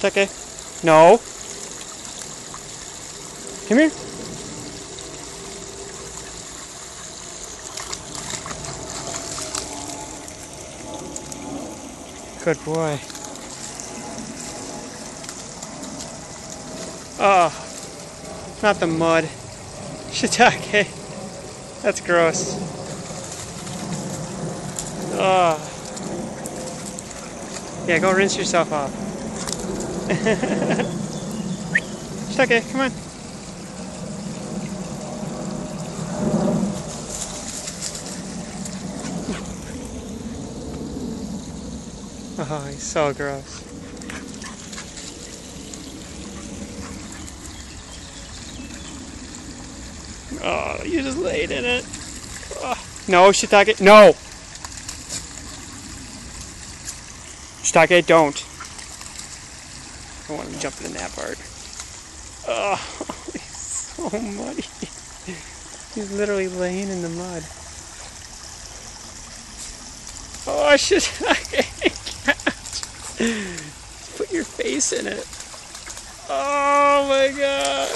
Shiitake? No. Come here. Good boy. Oh, not the mud. Shiitake. That's gross. Oh. Yeah, go rinse yourself off. Shiitake, come on. Oh, he's so gross. Oh, you just laid in it. Oh. No, Shiitake, no! Shiitake, don't. I don't want him jumping in that part. Oh, he's so muddy. He's literally laying in the mud. Oh, Shiitake! Put your face in it. Oh my god.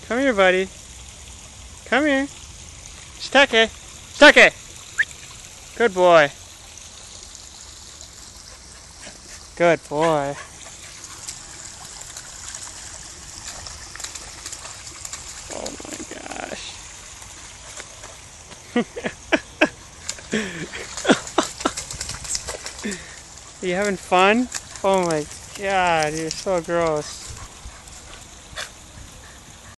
Come here, buddy. Come here. Shiitake. Shiitake! Good boy. Good boy. Oh my gosh. Are you having fun? Oh my god, you're so gross.